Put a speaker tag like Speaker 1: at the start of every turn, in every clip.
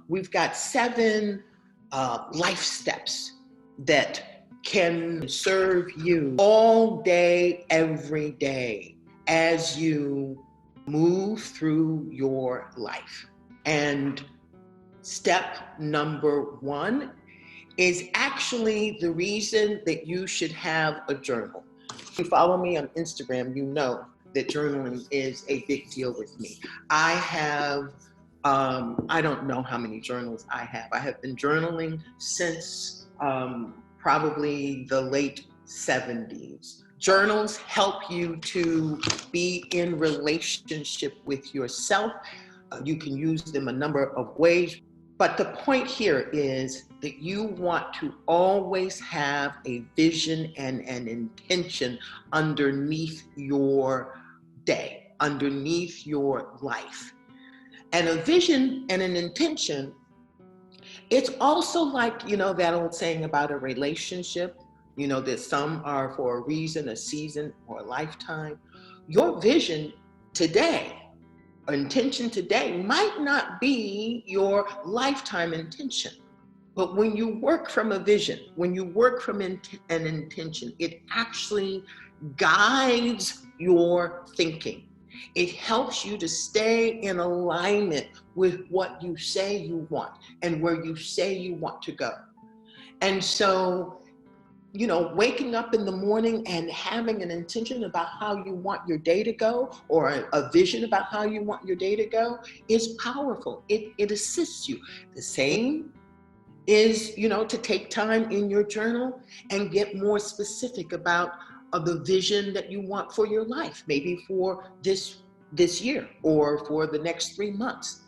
Speaker 1: we've got 7 life steps that can serve you all day, every day, as you move through your life. And step number 1 is actually the reason that you should have a journal. If you follow me on Instagram, you know that journaling is a big deal with me. I have, I don't know how many journals I have. I have been journaling since probably the late 70s. Journals help you to be in relationship with yourself. You can use them a number of ways. But the point here is that you want to always have a vision and an intention underneath your day, underneath your life. And a vision and an intention, it's also like, that old saying about a relationship, that some are for a reason, a season, or a lifetime. Your vision today, intention today, might not be your lifetime intention. But when you work from a vision, when you work from an intention, it actually guides your thinking. It helps you to stay in alignment with what you say you want and where you say you want to go. And so, waking up in the morning and having an intention about how you want your day to go, or a vision about how you want your day to go, is powerful. It assists you. The same is, to take time in your journal and get more specific about the vision that you want for your life, maybe for this year or for the next 3 months.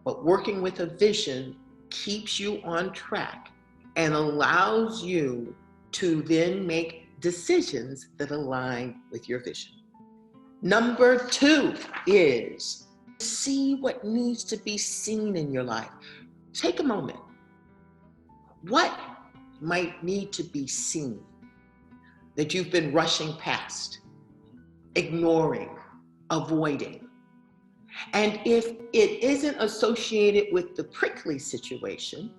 Speaker 1: But working with a vision keeps you on track and allows you to then make decisions that align with your vision. Number 2 is see what needs to be seen in your life. Take a moment. What might need to be seen that you've been rushing past, ignoring, avoiding? And if it isn't associated with the prickly situation,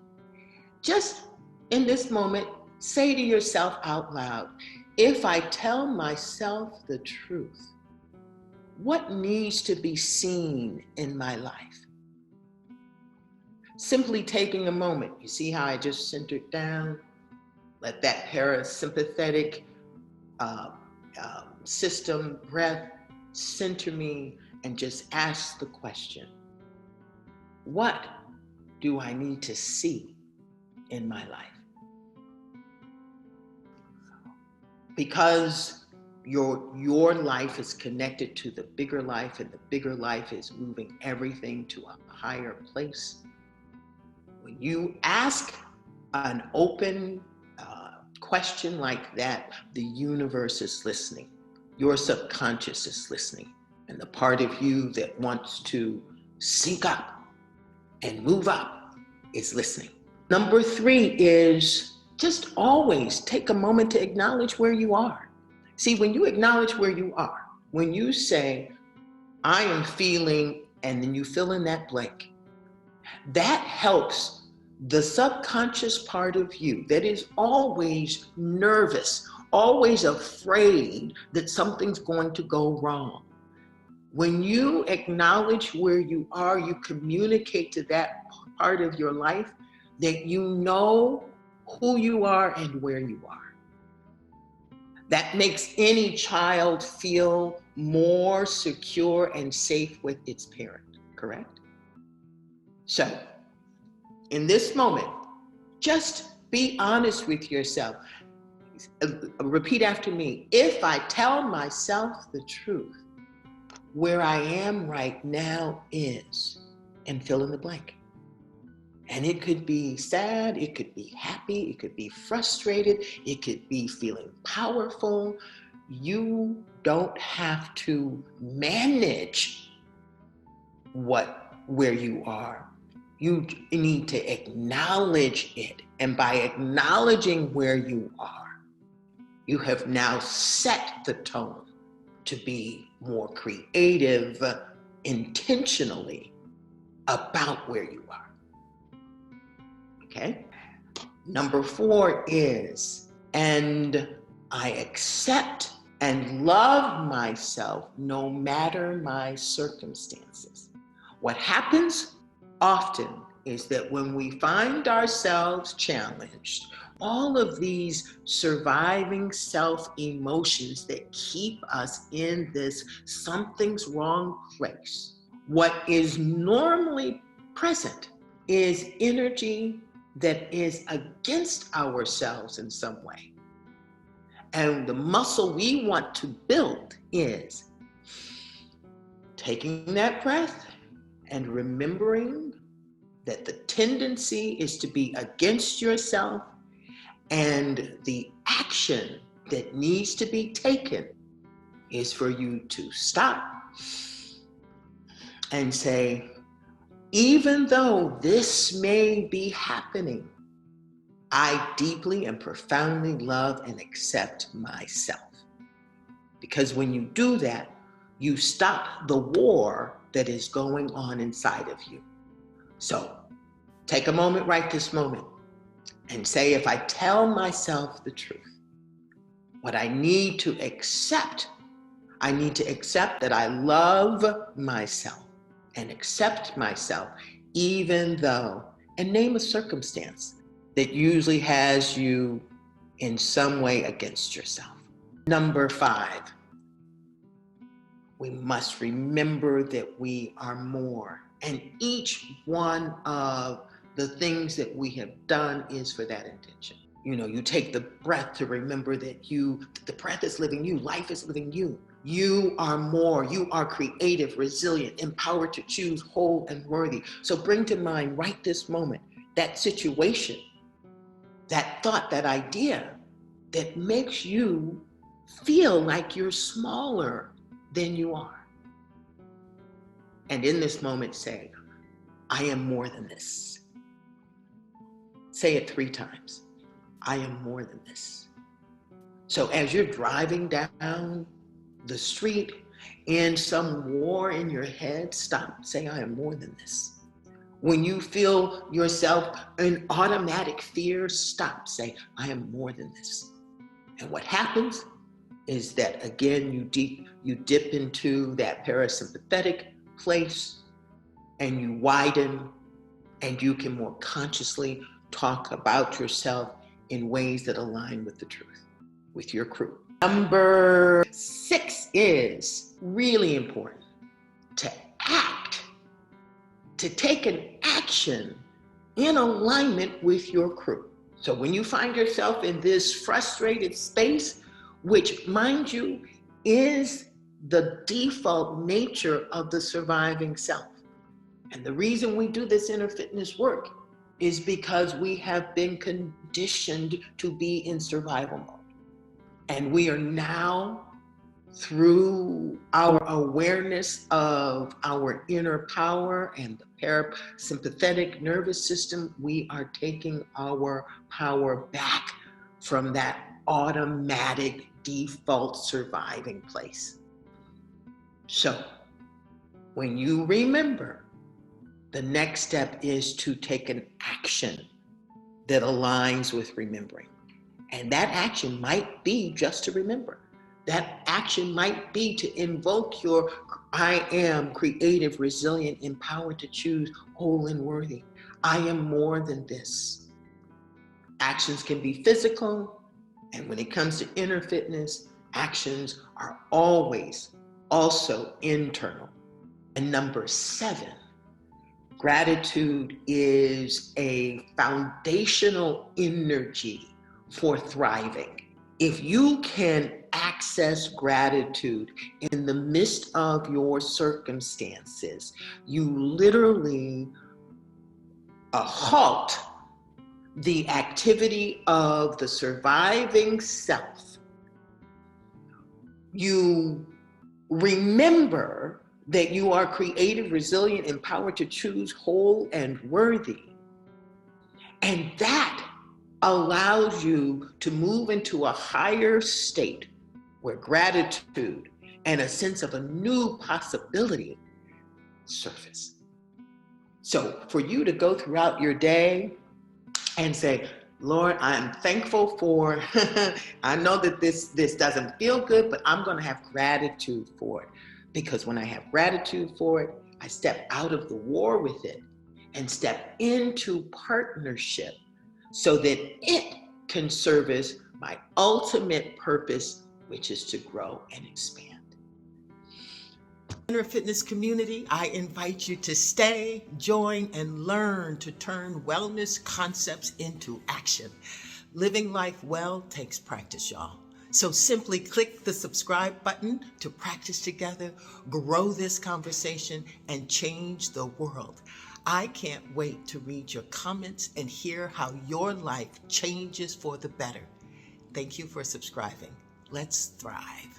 Speaker 1: just in this moment, say to yourself out loud, if I tell myself the truth, what needs to be seen in my life? Simply taking a moment. You see how I just centered down? Let that parasympathetic system, breath, center me and just ask the question, what do I need to see in my life? Because your life is connected to the bigger life, and the bigger life is moving everything to a higher place. When you ask an open question like that, the universe is listening. Your subconscious is listening. And the part of you that wants to sync up and move up is listening. Number 3 is just always take a moment to acknowledge where you are. See, when you acknowledge where you are, when you say, I am feeling, and then you fill in that blank, that helps the subconscious part of you that is always nervous, always afraid that something's going to go wrong. When you acknowledge where you are, you communicate to that part of your life that you know who you are and where you are. That makes any child feel more secure and safe with its parent, correct? So, in this moment, just be honest with yourself. Repeat after me. If I tell myself the truth, where I am right now is, and fill in the blank. And it could be sad, it could be happy, it could be frustrated, it could be feeling powerful. You don't have to manage where you are. You need to acknowledge it. And by acknowledging where you are, you have now set the tone to be more creative intentionally about where you are. Okay. Number 4 is, and I accept and love myself no matter my circumstances. What happens often is that when we find ourselves challenged, all of these surviving self emotions that keep us in this something's wrong place, what is normally present is energy that is against ourselves in some way. And the muscle we want to build is taking that breath and remembering that the tendency is to be against yourself, and the action that needs to be taken is for you to stop and say, even though this may be happening, I deeply and profoundly love and accept myself. Because when you do that, you stop the war that is going on inside of you. So take a moment right this moment and say, if I tell myself the truth, what I need to accept that I love myself and accept myself, even though, and name a circumstance that usually has you in some way against yourself. Number 5, we must remember that we are more. And each one of the things that we have done is for that intention. You know, you take the breath to remember that the breath is living you, life is living you. You are more, you are creative, resilient, empowered to choose, whole and worthy. So bring to mind right this moment, that situation, that thought, that idea that makes you feel like you're smaller than you are. And in this moment say, I am more than this. Say it 3 times. I am more than this. So as you're driving down the street in some war in your head, stop, say, I am more than this. When you feel yourself in automatic fear, stop, say, I am more than this. And what happens is that, again, you dip into that parasympathetic place and you widen, and you can more consciously talk about yourself in ways that align with the truth, with your crew. Number 6 is really important, to act, to take an action in alignment with your crew. So when you find yourself in this frustrated space, which, mind you, is the default nature of the surviving self. And the reason we do this inner fitness work is because we have been conditioned to be in survival mode. And we are now, through our awareness of our inner power and the parasympathetic nervous system, we are taking our power back from that automatic default surviving place. So when you remember, the next step is to take an action that aligns with remembering. And that action might be just to remember. That action might be to invoke your I am creative, resilient, empowered to choose, whole and worthy. I am more than this. Actions can be physical, and when it comes to inner fitness, actions are always also internal. And number 7, gratitude is a foundational energy for thriving. If you can access gratitude in the midst of your circumstances, you literally halt the activity of the surviving self. You remember that you are creative, resilient, empowered to choose, whole and worthy. And that allows you to move into a higher state where gratitude and a sense of a new possibility surface. So for you to go throughout your day and say, Lord, I'm thankful for, I know that this doesn't feel good, but I'm going to have gratitude for it. Because when I have gratitude for it, I step out of the war with it and step into partnership so that it can service my ultimate purpose, which is to grow and expand. Fitness community, I invite you to stay, join, and learn to turn wellness concepts into action. Living life well takes practice, y'all. So simply click the subscribe button to practice together, grow this conversation, and change the world. I can't wait to read your comments and hear how your life changes for the better. Thank you for subscribing. Let's thrive.